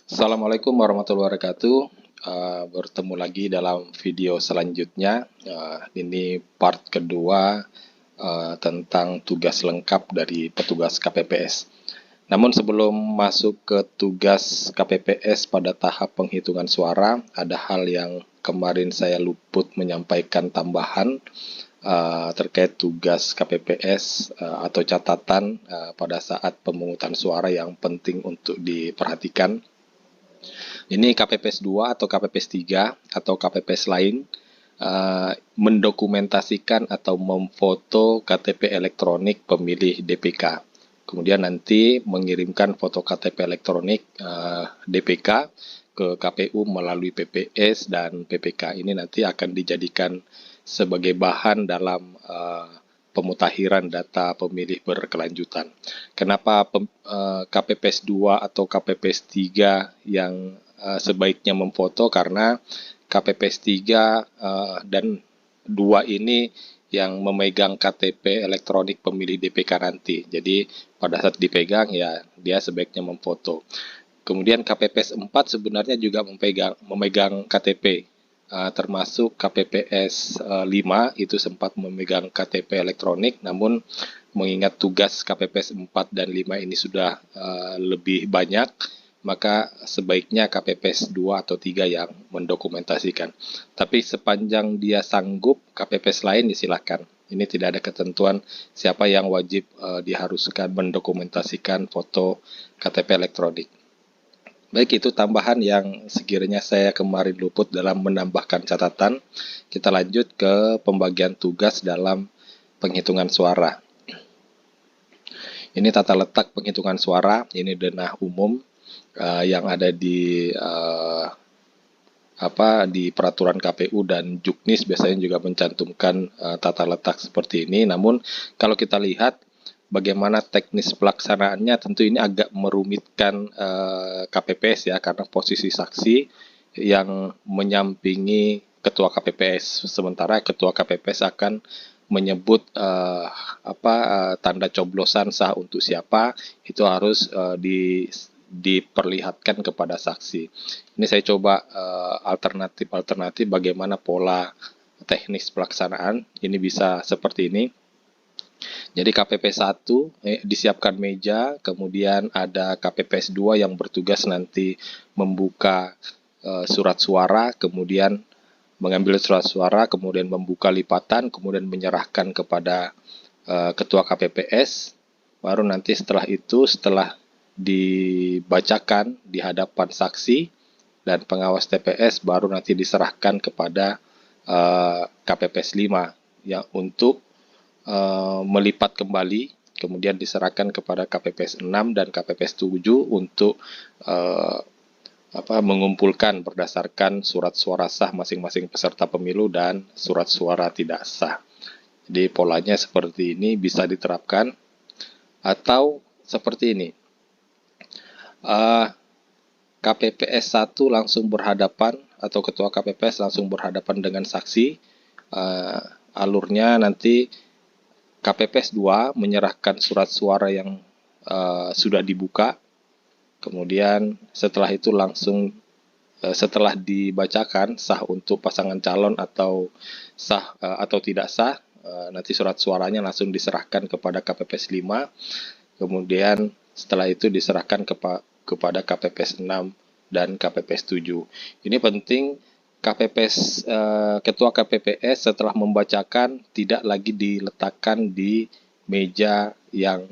Assalamualaikum warahmatullahi wabarakatuh. Bertemu lagi dalam video selanjutnya. Ini part kedua tentang tugas lengkap dari petugas KPPS. Namun sebelum masuk ke tugas KPPS pada tahap penghitungan suara, ada hal yang kemarin saya luput menyampaikan tambahan terkait tugas KPPS atau catatan pada saat pemungutan suara yang penting untuk diperhatikan. Ini KPPS 2 atau KPPS 3 atau KPPS lain mendokumentasikan atau memfoto KTP elektronik pemilih DPK. Kemudian nanti mengirimkan foto KTP elektronik DPK ke KPU melalui PPS dan PPK. Ini nanti akan dijadikan sebagai bahan dalam pemutakhiran data pemilih berkelanjutan. Kenapa KPPS 2 atau KPPS 3 yang sebaiknya memfoto? Karena KPPS 3 dan 2 ini yang memegang KTP elektronik pemilih DPK nanti. Jadi pada saat dipegang ya dia sebaiknya memfoto. Kemudian KPPS 4 sebenarnya juga memegang KTP. Termasuk KPPS 5 itu sempat memegang KTP elektronik, namun mengingat tugas KPPS 4 dan 5 ini sudah lebih banyak, maka sebaiknya KPPS 2 atau 3 yang mendokumentasikan. Tapi sepanjang dia sanggup, KPPS lain silakan. Ini tidak ada ketentuan siapa yang wajib diharuskan mendokumentasikan foto KTP elektronik. Baik, itu tambahan yang sekiranya saya kemarin luput dalam menambahkan catatan. Kita lanjut ke pembagian tugas dalam penghitungan suara. Ini tata letak penghitungan suara, ini denah umum yang ada di peraturan KPU dan Juknis biasanya juga mencantumkan tata letak seperti ini. Namun kalau kita lihat bagaimana teknis pelaksanaannya, tentu ini agak merumitkan KPPS ya, karena posisi saksi yang menyampingi ketua KPPS, sementara ketua KPPS akan menyebut tanda coblosan sah untuk siapa, itu harus diperlihatkan kepada saksi. Ini saya coba alternatif bagaimana pola teknis pelaksanaan. Ini bisa seperti ini. Jadi KPPS 1 disiapkan meja, kemudian ada KPPS 2 yang bertugas nanti membuka surat suara, kemudian mengambil surat suara, kemudian membuka lipatan, kemudian menyerahkan kepada ketua KPPS. Baru nanti setelah itu, setelah dibacakan di hadapan saksi dan pengawas TPS, baru nanti diserahkan kepada KPPS 5 yang untuk melipat kembali, kemudian diserahkan kepada KPPS 6 dan KPPS 7 untuk mengumpulkan berdasarkan surat suara sah masing-masing peserta pemilu dan surat suara tidak sah. Jadi polanya seperti ini bisa diterapkan, atau seperti ini. KPPS 1 langsung berhadapan, atau ketua KPPS langsung berhadapan dengan saksi. Alurnya nanti KPPS 2 menyerahkan surat suara yang sudah dibuka, kemudian setelah itu langsung setelah dibacakan sah untuk pasangan calon atau sah atau tidak sah, nanti surat suaranya langsung diserahkan kepada KPPS 5, kemudian setelah itu diserahkan kepada KPPS 6 dan KPPS 7. Ini penting, KPPS ketua KPPS setelah membacakan tidak lagi diletakkan di meja yang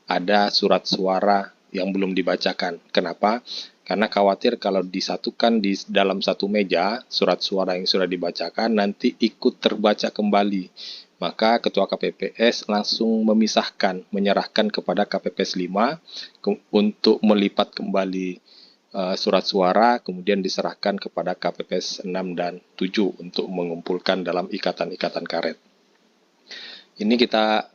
ada surat suara yang belum dibacakan. Kenapa? Karena khawatir kalau disatukan di dalam satu meja surat suara yang sudah dibacakan nanti ikut terbaca kembali. Maka ketua KPPS langsung memisahkan, menyerahkan kepada KPPS 5 untuk melipat kembali surat suara, kemudian diserahkan kepada KPPS 6 dan 7 untuk mengumpulkan dalam ikatan-ikatan karet. Ini kita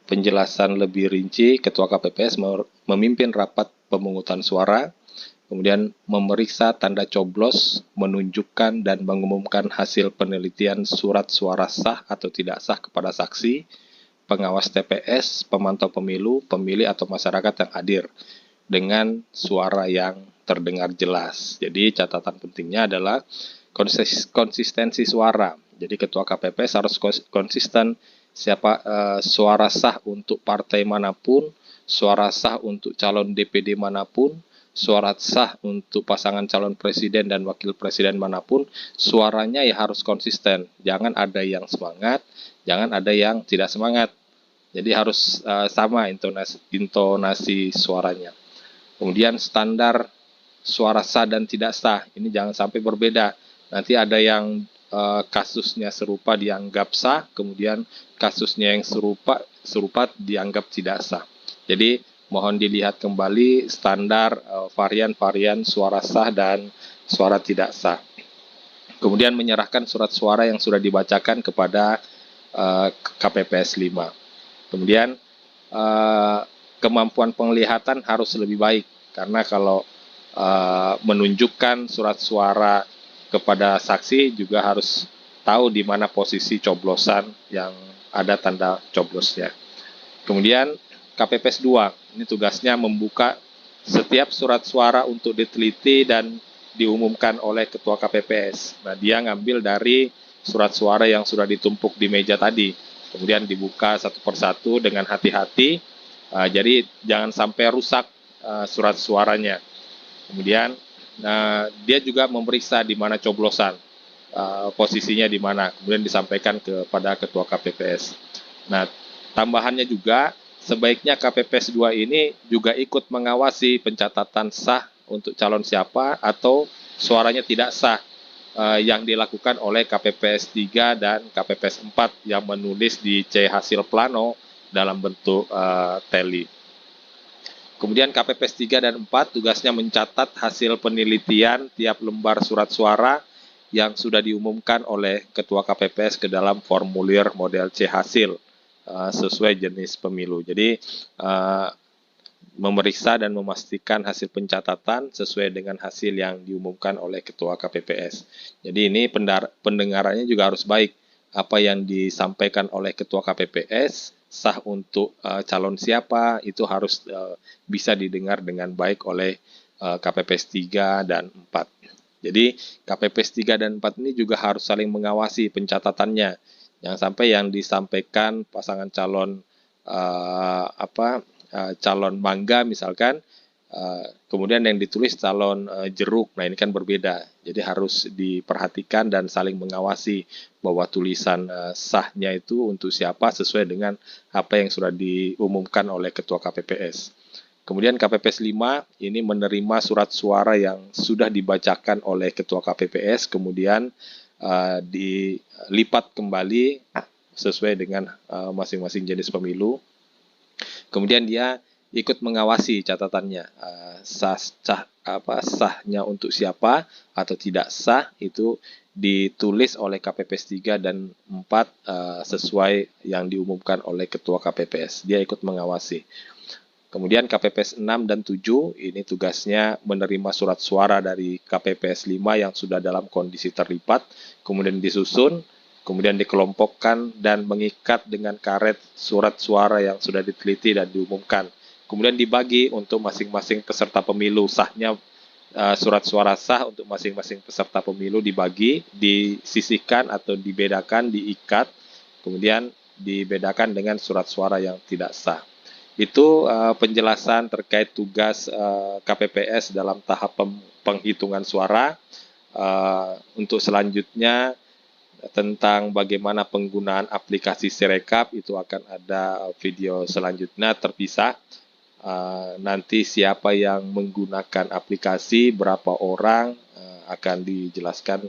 penjelasan lebih rinci. Ketua KPPS memimpin rapat pemungutan suara, kemudian memeriksa tanda coblos, menunjukkan dan mengumumkan hasil penelitian surat suara sah atau tidak sah kepada saksi, pengawas TPS, pemantau pemilu, pemilih atau masyarakat yang hadir. dengan suara yang terdengar jelas. Jadi catatan pentingnya adalah konsistensi suara. Jadi ketua KPPS harus konsisten suara sah untuk partai manapun, suara sah untuk calon DPD manapun, suara sah untuk pasangan calon presiden dan wakil presiden manapun, suaranya ya harus konsisten. Jangan ada yang semangat, jangan ada yang tidak semangat. Jadi harus sama intonasi suaranya. Kemudian standar suara sah dan tidak sah, ini jangan sampai berbeda. Nanti ada yang kasusnya serupa dianggap sah, kemudian kasusnya yang serupa dianggap tidak sah. Jadi mohon dilihat kembali standar varian-varian suara sah dan suara tidak sah. Kemudian menyerahkan surat suara yang sudah dibacakan kepada KPPS 5. Kemudian kemampuan penglihatan harus lebih baik, karena kalau menunjukkan surat suara kepada saksi juga harus tahu di mana posisi coblosan yang ada tanda coblosnya. Kemudian KPPS 2, ini tugasnya membuka setiap surat suara untuk diteliti dan diumumkan oleh ketua KPPS. Nah, dia ngambil dari surat suara yang sudah ditumpuk di meja tadi, kemudian dibuka satu persatu dengan hati-hati, jadi jangan sampai rusak surat suaranya. Kemudian dia juga memeriksa di mana coblosan, posisinya di mana, kemudian disampaikan kepada ketua KPPS. Nah, tambahannya juga sebaiknya KPPS 2 ini juga ikut mengawasi pencatatan sah untuk calon siapa atau suaranya tidak sah yang dilakukan oleh KPPS 3 dan KPPS 4 yang menulis di C hasil plano dalam bentuk teli. Kemudian KPPS 3 dan 4 tugasnya mencatat hasil penelitian tiap lembar surat suara yang sudah diumumkan oleh ketua KPPS ke dalam formulir model C hasil sesuai jenis pemilu. Jadi memeriksa dan memastikan hasil pencatatan sesuai dengan hasil yang diumumkan oleh ketua KPPS. Jadi ini pendengarannya juga harus baik. Apa yang disampaikan oleh ketua KPPS sah untuk calon siapa itu harus bisa didengar dengan baik oleh KPPS 3 dan 4. Jadi KPPS 3 dan 4 ini juga harus saling mengawasi pencatatannya. Jangan sampai yang disampaikan pasangan calon calon mangga misalkan, kemudian yang ditulis calon jeruk. Nah, ini kan berbeda. Jadi harus diperhatikan dan saling mengawasi bahwa tulisan sahnya itu untuk siapa sesuai dengan apa yang sudah diumumkan oleh ketua KPPS. Kemudian KPPS 5 ini menerima surat suara yang sudah dibacakan oleh ketua KPPS, kemudian dilipat kembali sesuai dengan masing-masing jenis pemilu. Kemudian dia ikut mengawasi catatannya, sahnya untuk siapa atau tidak sah itu ditulis oleh KPPS 3 dan 4 sesuai yang diumumkan oleh ketua KPPS. Dia ikut mengawasi. Kemudian KPPS 6 dan 7 ini tugasnya menerima surat suara dari KPPS 5 yang sudah dalam kondisi terlipat, kemudian disusun, kemudian dikelompokkan dan mengikat dengan karet surat suara yang sudah diteliti dan diumumkan. Kemudian dibagi untuk masing-masing peserta pemilu. Sahnya surat suara sah untuk masing-masing peserta pemilu dibagi, disisihkan atau dibedakan, diikat, kemudian dibedakan dengan surat suara yang tidak sah. Itu penjelasan terkait tugas KPPS dalam tahap penghitungan suara. Untuk selanjutnya tentang bagaimana penggunaan aplikasi Sirekap itu akan ada video selanjutnya terpisah. Nanti siapa yang menggunakan aplikasi, berapa orang akan dijelaskan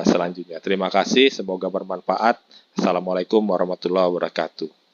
selanjutnya. Terima kasih, semoga bermanfaat. Assalamualaikum warahmatullahi wabarakatuh.